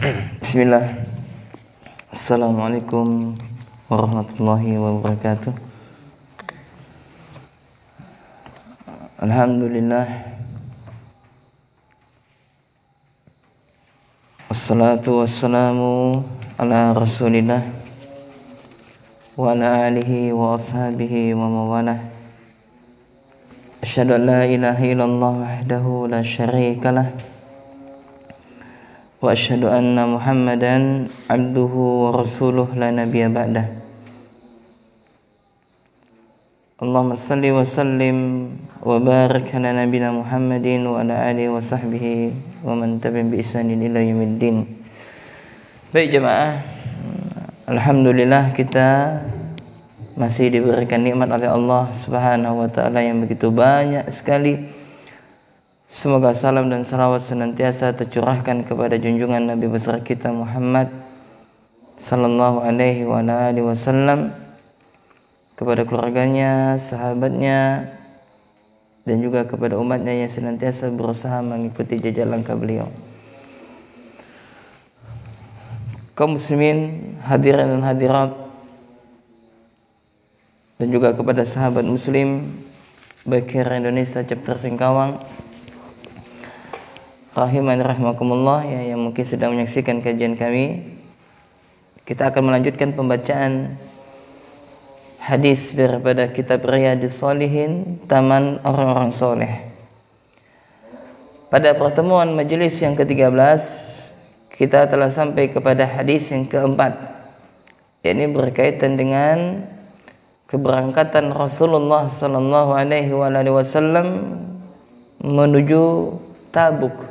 Bismillah. Assalamualaikum warahmatullahi wabarakatuh. Alhamdulillah. Wassalatu wassalamu ala Rasulillah wa ala alihi wa ashabihi wa mawalah. Asyhadu an la ilaha illallah wahdahu la syarikalah wa asyhadu anna Muhammadan abduhu wa rasuluh la nabiyya ba'dah. Allahumma salli wa sallim wa barik ala nabiyina Muhammadin wa ala alihi wa sahbihi wa man tabi'ahum bi ihsanin ila yaumiddin. Baik jemaah, alhamdulillah kita masih diberikan nikmat oleh Allah Subhanahu wa taala yang begitu banyak sekali. Semoga salam dan salawat senantiasa tercurahkan kepada junjungan Nabi besar kita Muhammad sallallahu alaihi wa alihi wasallam, kepada keluarganya, sahabatnya, dan juga kepada umatnya yang senantiasa berusaha mengikuti jejak langkah beliau. Kaum muslimin, hadirin dan hadirat, dan juga kepada sahabat muslim Bakir Indonesia Chapter Singkawang, rahimani rahimakumullah, yang mungkin sedang menyaksikan kajian kami. Kita akan melanjutkan pembacaan hadis daripada kitab Riyadhus Shalihin, Taman Orang-orang Soleh. Pada pertemuan majelis yang ke-13 kita telah sampai kepada hadis yang keempat, yakni berkaitan dengan keberangkatan Rasulullah sallallahu alaihi wasallam menuju Tabuk.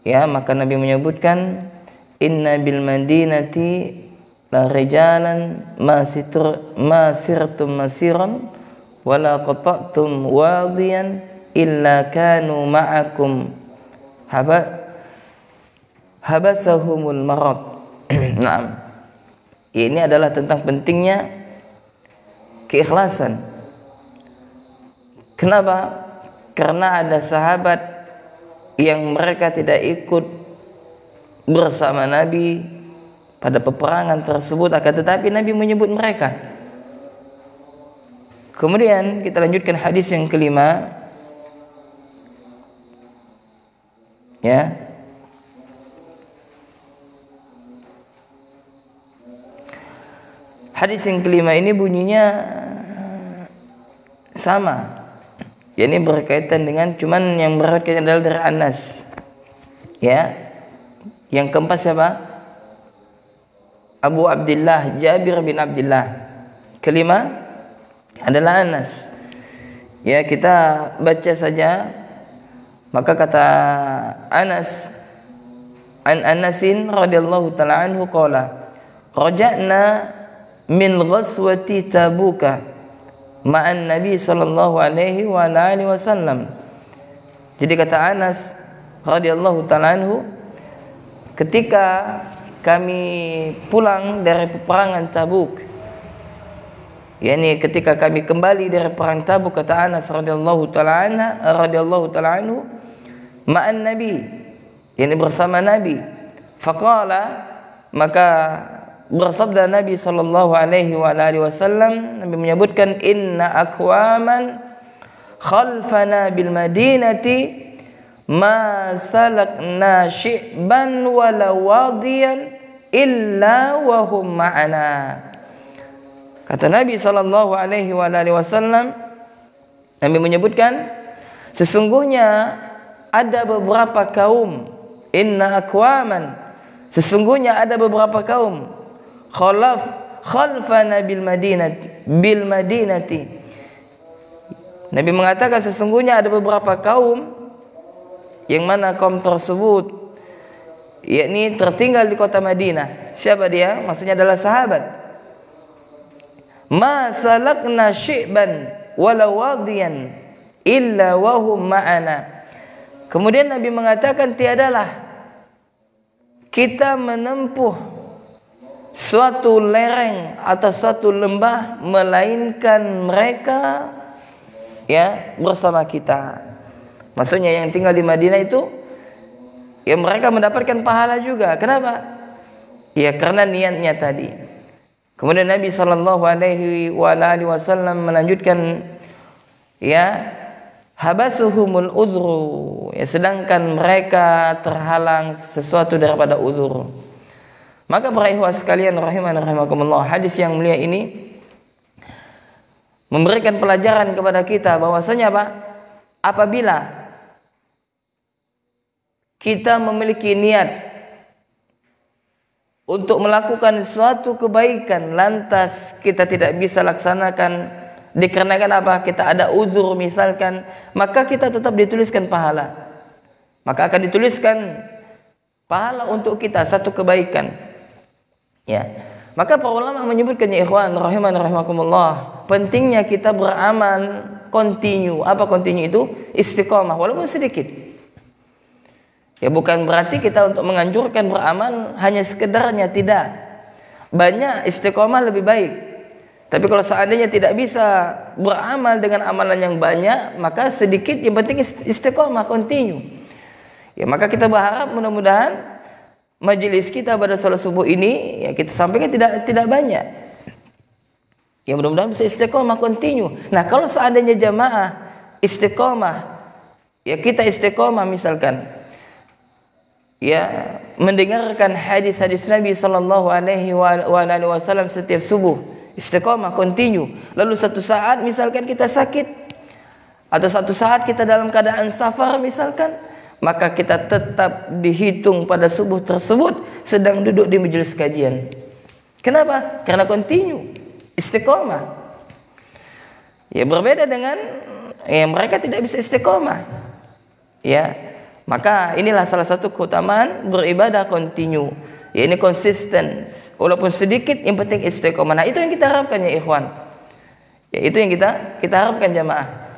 Ya, maka Nabi menyebutkan, inna bil madinati la rijalan ma sirtum masiran wa la qata'tum wadiyan illa kanu ma'akum habasahumul marad. Naam. Ini adalah tentang pentingnya keikhlasan. Kenapa? Karena ada sahabat yang mereka tidak ikut bersama Nabi pada peperangan tersebut, akan tetapi Nabi menyebut mereka. Kemudian kita lanjutkan hadis yang kelima, ya. Hadis yang kelima ini bunyinya sama. Ini berkaitan dengan, cuman yang berkaitan adalah dari Anas. Ya. Yang keempat siapa? Abu Abdullah, Jabir bin Abdullah. Kelima adalah Anas. Ya, kita baca saja. Maka kata Anas, an Anasin radhiyallahu ta'ala anhu qala, raja'na min ghazwati Tabuka ma'an Nabi sallallahu alaihi wa alihi wasallam. Jadi kata Anas radhiyallahu ta'ala anhu, ketika kami pulang dari peperangan Tabuk, yakni ketika kami kembali dari perang Tabuk, kata Anas radhiyallahu ta'ala anhu, ma'an Nabi, yakni bersama Nabi. Faqala, maka bersabda Nabi sallallahu alaihi wa alihi wasallam, Nabi menyebutkan, inna aqwaman khalfana bil madinati ma salakna syi'ban wala wadiyan illa wa hum ma'ana. Kata Nabi sallallahu alaihi wa alihi wasallam, Nabi menyebutkan, sesungguhnya ada beberapa kaum, inna aqwaman, sesungguhnya ada beberapa kaum, khalfana bil madinati. Nabi mengatakan sesungguhnya ada beberapa kaum yang mana kaum tersebut yakni tertinggal di kota Madinah. Siapa dia? Maksudnya adalah sahabat. Ma salakna syi'ban wala wadiyan illa wa hum ma'ana. Kemudian Nabi mengatakan, tiadalah kita menempuh suatu lereng atau suatu lembah melainkan mereka ya bersama kita. Maksudnya yang tinggal di Madinah itu ya mereka mendapatkan pahala juga. Kenapa? Ya karena niatnya tadi. Kemudian Nabi SAW melanjutkan, ya, habasuhumul udhru, ya, sedangkan mereka terhalang sesuatu daripada udhur. Maka para ikhwah sekalian rahimakumullah, hadis yang mulia ini memberikan pelajaran kepada kita bahwasanya apa? Apabila kita memiliki niat untuk melakukan suatu kebaikan, lantas kita tidak bisa laksanakan dikarenakan apa? Kita ada uzur misalkan, maka kita tetap dituliskan pahala. Maka akan dituliskan pahala untuk kita satu kebaikan. Ya. Maka para ulama menyebutkan, ya ikhwan rahimakumullah, pentingnya kita beramal continue. Apa continue itu? Istiqomah walaupun sedikit. Ya bukan berarti kita untuk menganjurkan beramal hanya sekedarnya, tidak. Banyak istiqomah lebih baik. Tapi kalau seandainya tidak bisa beramal dengan amalan yang banyak, maka sedikit, yang penting istiqomah continue. Ya maka kita berharap mudah-mudahan majelis kita pada salat subuh ini, ya kita sampaikan tidak banyak. Ya mudah-mudahan bisa istiqomah continue. Nah, kalau seandainya jamaah istiqomah, ya kita istiqomah misalkan, ya mendengarkan hadis-hadis Nabi sallallahu alaihi wasallam setiap subuh, istiqomah continue. Lalu satu saat misalkan kita sakit, atau satu saat kita dalam keadaan safar misalkan, maka kita tetap dihitung pada subuh tersebut sedang duduk di majelis kajian. Kenapa? Karena continue, istiqomah. Ya berbeda dengan mereka tidak bisa istiqomah. Ya, maka inilah salah satu keutamaan beribadah continue. Ya ini konsisten, walaupun sedikit, yang penting istiqomah. Nah itu yang kita harapkan ya ikhwan. Ya itu yang kita harapkan jamaah.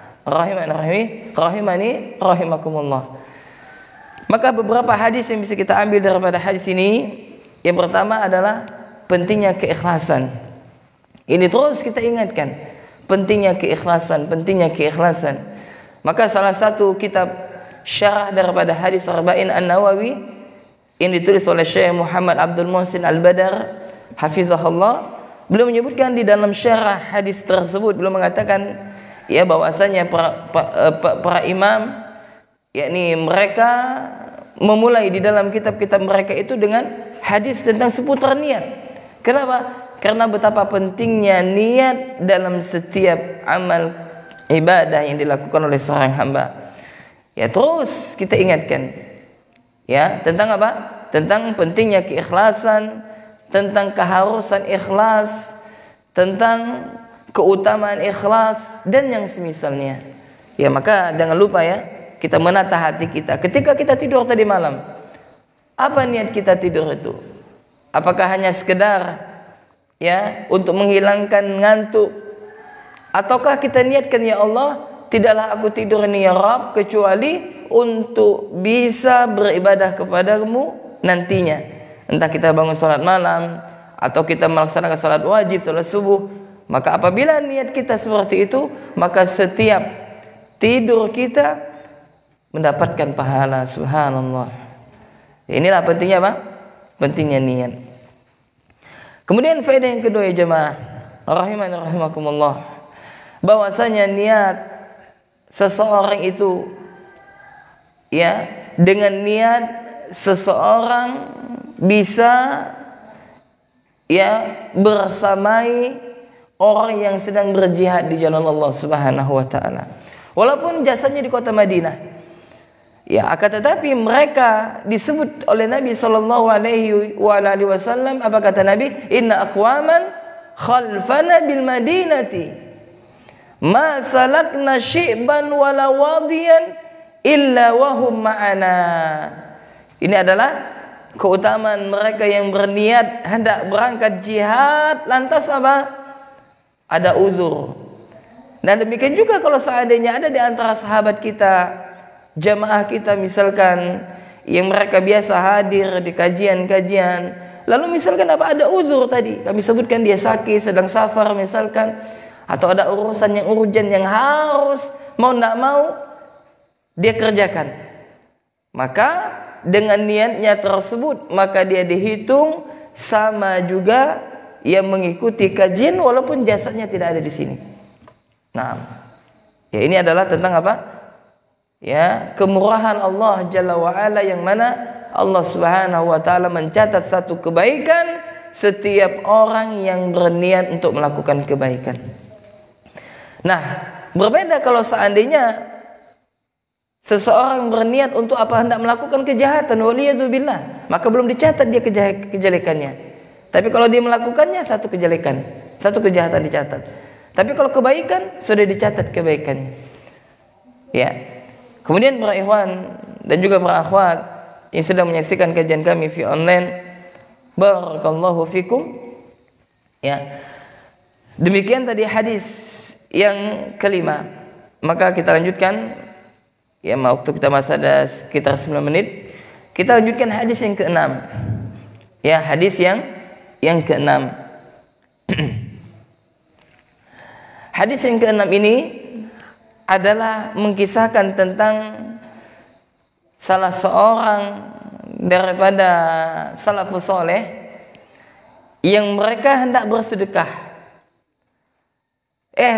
Rahimani rahimakumullah. Maka beberapa hadis yang bisa kita ambil daripada hadis ini, yang pertama adalah pentingnya keikhlasan. Ini terus kita ingatkan, pentingnya keikhlasan, pentingnya keikhlasan. Maka salah satu kitab syarah daripada hadis Arba'in An-Nawawi yang ditulis oleh Syekh Muhammad Abdul Muhsin Al-Badar hafizahullah, beliau menyebutkan di dalam syarah hadis tersebut, beliau mengatakan ya bahwasanya para imam, yakni mereka memulai di dalam kitab-kitab mereka itu dengan hadis tentang seputar niat. Kenapa? Karena betapa pentingnya niat dalam setiap amal ibadah yang dilakukan oleh seorang hamba. Ya terus kita ingatkan, ya tentang apa? Tentang pentingnya keikhlasan, tentang keharusan ikhlas, tentang keutamaan ikhlas dan yang semisalnya. Ya maka jangan lupa ya, kita menata hati kita ketika kita tidur tadi malam. Apa niat kita tidur itu? Apakah hanya sekedar ya untuk menghilangkan ngantuk, ataukah kita niatkan, ya Allah, tidaklah aku tidur ini ya Rabb kecuali untuk bisa beribadah kepadamu nantinya. Entah kita bangun salat malam atau kita melaksanakan salat wajib, salat subuh. Maka apabila niat kita seperti itu, maka setiap tidur kita mendapatkan pahala. Subhanallah. Inilah pentingnya apa? Pentingnya niat. Kemudian faedah yang kedua ya jemaah rahimakumullah, bahwasanya niat seseorang itu, ya dengan niat seseorang bisa ya bersamai orang yang sedang berjihad di jalan Allah Subhanahu wa taala. Walaupun jasanya di kota Madinah. Ya, akan tetapi mereka disebut oleh Nabi sallallahu alaihi wasallam, apa kata Nabi? Inna aqwaman khalfana bil madinati ma salakna syi'ban wala wadiyan illa wahum ma'ana. Ini adalah keutamaan mereka yang berniat hendak berangkat jihad, lantas apa? Ada uzur. Dan demikian juga kalau seandainya ada di antara sahabat kita, jamaah kita misalkan, yang mereka biasa hadir di kajian-kajian, lalu misalkan apa, ada uzur tadi, kami sebutkan dia sakit, sedang safar misalkan, atau ada urusan yang urgent yang harus mau tidak mau dia kerjakan, maka dengan niatnya tersebut, maka dia dihitung sama juga yang mengikuti kajian walaupun jasadnya tidak ada di sini. Nah, ya ini adalah tentang apa? Ya, kemurahan Allah Jalla wa Ala, yang mana Allah Subhanahu wa taala mencatat satu kebaikan setiap orang yang berniat untuk melakukan kebaikan. Nah, berbeda kalau seandainya seseorang berniat untuk apa, hendak melakukan kejahatan, waliyadzubillah, maka belum dicatat dia kejelekannya. Tapi kalau dia melakukannya, satu kejelekan, satu kejahatan dicatat. Tapi kalau kebaikan, sudah dicatat kebaikannya. Ya. Kemudian para ikhwan dan juga para akhwat yang sedang menyaksikan kajian kami via online, barakallahu fikum. Ya. Demikian tadi hadis yang kelima. Maka kita lanjutkan. Ya, waktu kita masih ada sekitar 9 menit. Kita lanjutkan hadis yang keenam. Ya, hadis yang keenam. Hadis yang keenam ini adalah mengkisahkan tentang salah seorang daripada salafus saleh yang mereka hendak bersedekah.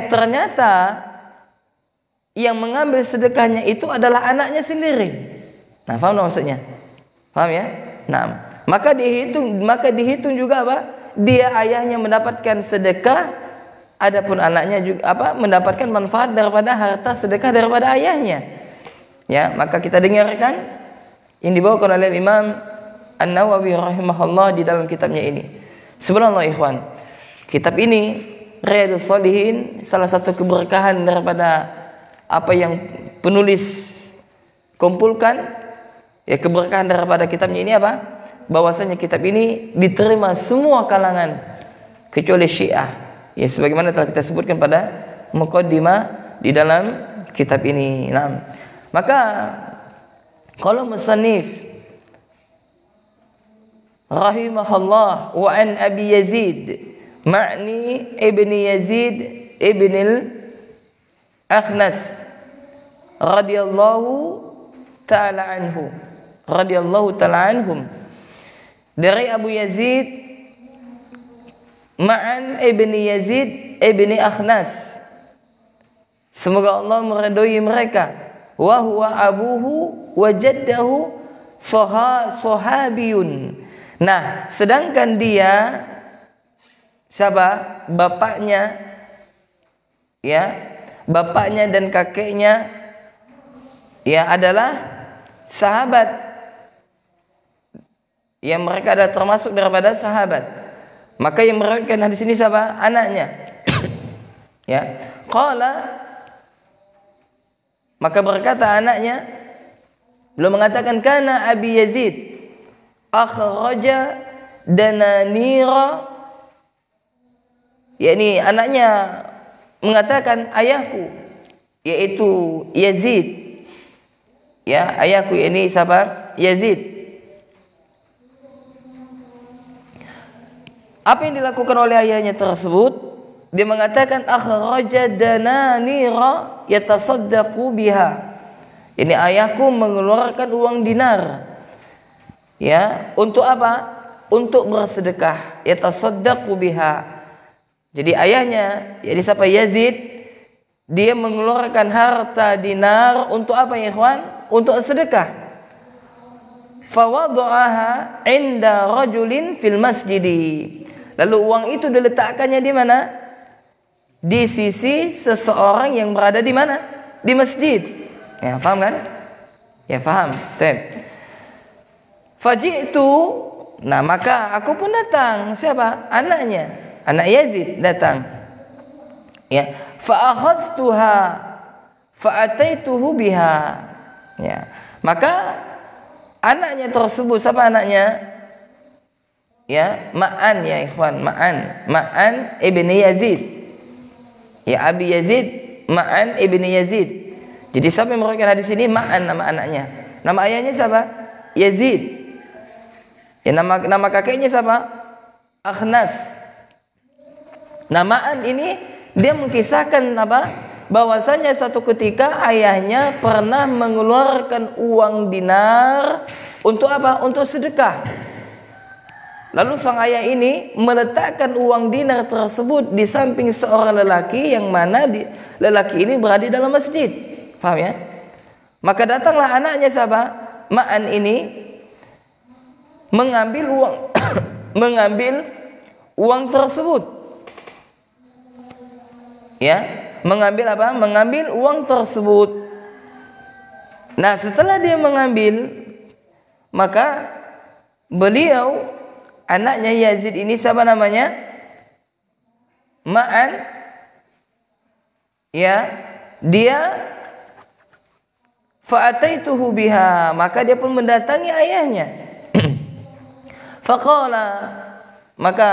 Ternyata yang mengambil sedekahnya itu adalah anaknya sendiri. Nah, paham maksudnya? Paham ya? Nah, maka dihitung juga apa? Dia ayahnya mendapatkan sedekah, adapun anaknya juga apa? Mendapatkan manfaat daripada harta sedekah daripada ayahnya. Ya, maka kita dengarkan yang dibawakan oleh Imam An-Nawawi rahimahullah di dalam kitabnya ini. Subhanallah ikhwan. Kitab ini Riyadhus Shalihin, salah satu keberkahan daripada apa yang penulis kumpulkan, ya keberkahan daripada kitabnya ini apa? Bahwasanya kitab ini diterima semua kalangan kecuali Syiah. Ya, sebagaimana telah kita sebutkan pada muqaddimah di dalam kitab ini. Nah, maka kalau musannif rahimahullah wa an Abi Yazid Ma'ni ibni Yazid ibn Akhnas radhiyallahu ta'ala anhum, dari Abu Yazid Ma'an ibni Yazid ibni Akhnas, semoga Allah meridhoi mereka, wa huwa abuhu wa jaddahu sahabiyun. Nah, sedangkan dia siapa? Bapaknya, ya, bapaknya dan kakeknya ya adalah sahabat. Yang mereka adalah termasuk daripada sahabat. Maka yang meriwayatkan hadis ini siapa? Anaknya. Ya. Qala, maka berkata anaknya, belum mengatakan kana Abi Yazid akhraja dananira, yakni anaknya mengatakan ayahku yaitu Yazid, ya ayahku ini siapa? Yazid. Apa yang dilakukan oleh ayahnya tersebut? Dia mengatakan akhraja dananira yatasaddaqu biha. Ini ayahku mengeluarkan uang dinar, ya, untuk apa? Untuk bersedekah, yatasaddaqu biha. Jadi ayahnya, yakni siapa? Yazid, dia mengeluarkan harta dinar untuk apa ya ikhwan? Untuk sedekah. Fawada'aha 'inda rajulin fil masjidi. Lalu uang itu diletakkannya di mana? Di sisi seseorang yang berada di mana? Di masjid. Ya, paham kan? Ya, paham. Faji'tu, nah maka aku pun datang. Siapa? Anaknya. Anak Yazid datang. Ya, fa akhadtuha fa ataituhu biha. Ya. Maka anaknya tersebut, siapa anaknya? Ya, Ma'an ya ikhwan, Ma'an ibni Yazid. Ya, Abi Yazid, Ma'an ibni Yazid. Jadi siapa yang meriwayatkan hadis ini? Ma'an nama anaknya. Nama ayahnya siapa? Yazid. Ya, nama kakeknya siapa? Akhnas. Namaan ini dia mengkisahkan apa? Bahwasanya suatu ketika ayahnya pernah mengeluarkan uang dinar Untuk apa? Untuk sedekah. Lalu sang ayah ini meletakkan uang dinar tersebut di samping seorang lelaki yang mana lelaki ini berada di dalam masjid. Paham ya? Maka datanglah anaknya siapa? Ma'an ini mengambil uang mengambil uang tersebut. Ya, mengambil apa? Mengambil uang tersebut. Nah, setelah dia mengambil, maka beliau, anaknya Yazid ini siapa namanya? Ma'an. Ya, dia fa'ataituhu biha, maka dia pun mendatangi ayahnya. Faqala, maka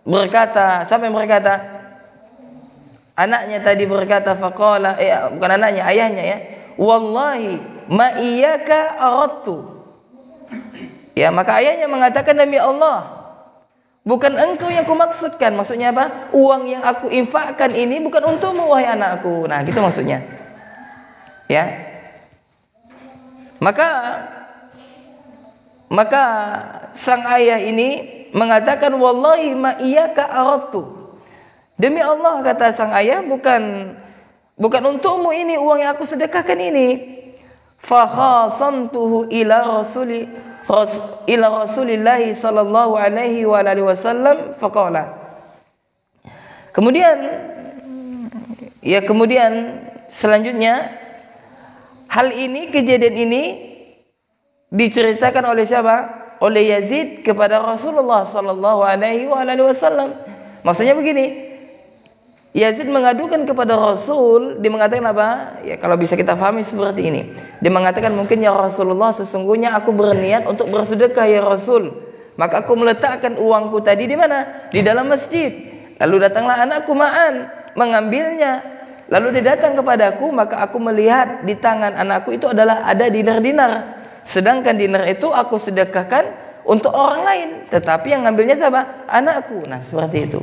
berkata, siapa yang berkata? Anaknya tadi berkata, faqala, bukan anaknya, ayahnya ya. Wallahi ma iyyaka aradtu. Ya, maka ayahnya mengatakan, demi Allah, bukan engkau yang kumaksudkan. Maksudnya apa? Uang yang aku infakkan ini bukan untukmu wahai anakku. Nah, gitu maksudnya. Ya. Maka sang ayah ini mengatakan, wallahi ma iyyaka aradtu. Demi Allah, kata sang ayah, bukan untukmu ini uang yang aku sedekahkan ini. Fa khasamtuhu ila Rasulillah sallallahu alaihi wa alihi wasallam faqala. Kemudian selanjutnya kejadian ini diceritakan oleh siapa? Oleh Yazid kepada Rasulullah sallallahu alaihi wa alihi wasallam. Maksudnya begini, Yazid mengadukan kepada Rasul, dia mengatakan apa? Ya, kalau bisa kita pahami seperti ini. Dia mengatakan, mungkin ya Rasulullah, sesungguhnya aku berniat untuk bersedekah ya Rasul. Maka aku meletakkan uangku tadi di mana? Di dalam masjid. Lalu datanglah anakku Ma'an mengambilnya. Lalu dia datang kepadaku, maka aku melihat di tangan anakku itu adalah ada dinar-dinar. Sedangkan dinar itu aku sedekahkan untuk orang lain, tetapi yang ngambilnya siapa? Anakku. Nah, seperti itu.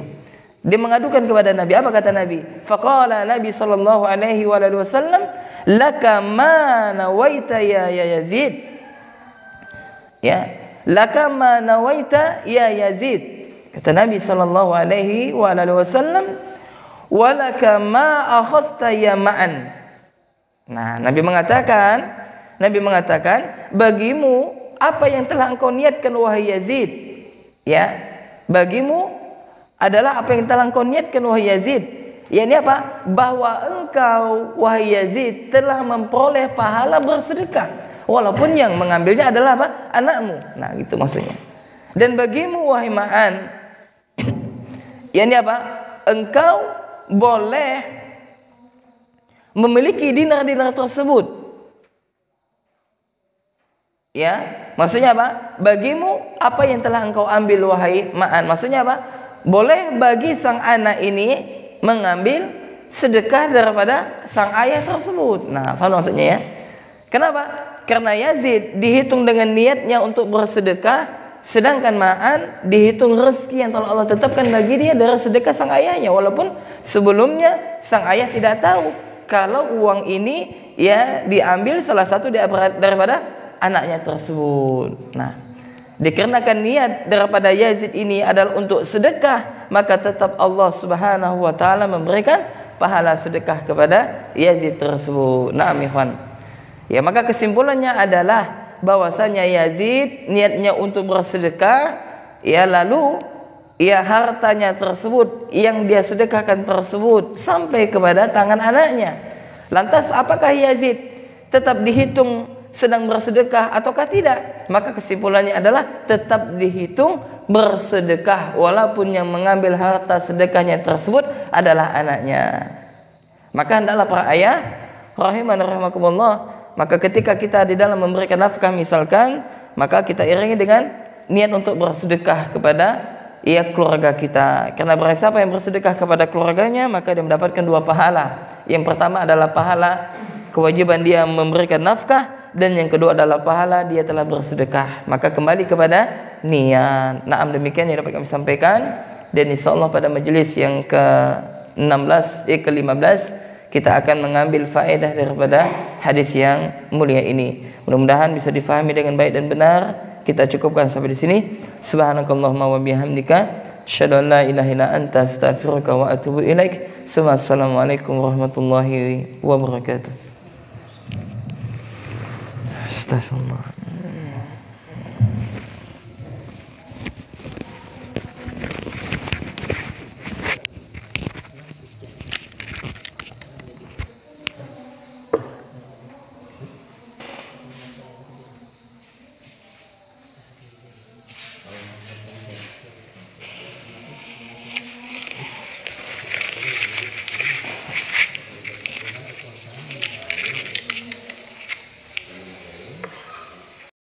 Dia mengadukan kepada Nabi. Apa kata Nabi? Faqala Nabi sallallahu alaihi wasallam, laka ma nawaita ya Yazid. Ya, laka ma nawaita ya Yazid. Kata Nabi sallallahu alaihi wasallam, walaka ma akhadta ya Ma'an. Nah, Nabi mengatakan, bagimu apa yang telah engkau niatkan wahai Yazid. Ya, bagimu adalah apa yang telah engkau niatkan wahai Yazid. Yakni apa? Bahwa engkau wahai Yazid telah memperoleh pahala bersedekah, walaupun yang mengambilnya adalah apa? Anakmu. Nah, gitu maksudnya. Dan bagimu wahai Ma'an, yakni apa? Engkau boleh memiliki dinar-dinar tersebut. Ya, maksudnya apa? Bagimu apa yang telah engkau ambil wahai Ma'an. Maksudnya apa? Boleh bagi sang anak ini mengambil sedekah daripada sang ayah tersebut. Nah, paham maksudnya ya? Kenapa? Karena Yazid dihitung dengan niatnya untuk bersedekah, sedangkan Ma'an dihitung rezeki yang telah Allah tetapkan bagi dia dari sedekah sang ayahnya, walaupun sebelumnya sang ayah tidak tahu kalau uang ini ya diambil salah satu daripada anaknya tersebut. Nah, dikarenakan niat daripada Yazid ini adalah untuk sedekah, maka tetap Allah Subhanahu wa taala memberikan pahala sedekah kepada Yazid tersebut. Naam ikhwan. Ya, maka kesimpulannya adalah bahwasanya Yazid niatnya untuk bersedekah, ya lalu ya hartanya tersebut yang dia sedekahkan tersebut sampai kepada tangan anaknya. Lantas apakah Yazid tetap dihitung sedang bersedekah ataukah tidak? Maka kesimpulannya adalah tetap dihitung bersedekah walaupun yang mengambil harta sedekahnya tersebut adalah anaknya. Maka hendaklah para ayah rahiman rahimakumullah, maka ketika kita di dalam memberikan nafkah misalkan, maka kita iringi dengan niat untuk bersedekah kepada keluarga kita. Karena barang siapa yang bersedekah kepada keluarganya, maka dia mendapatkan dua pahala. Yang pertama adalah pahala kewajiban dia memberikan nafkah, dan yang kedua adalah pahala dia telah bersedekah. Maka kembali kepada niat. Naam, demikian yang dapat kami sampaikan, dan insyaallah pada majelis yang ke-15 kita akan mengambil faedah daripada hadis yang mulia ini. Mudah-mudahan bisa difahami dengan baik dan benar. Kita cukupkan sampai di sini. Subhanakallahumma wa bihamdika asyhadu an la ilaha illa anta astaghfiruka wa atubu ilaik. Assalamualaikum warahmatullahi wabarakatuh. Astagfirullah.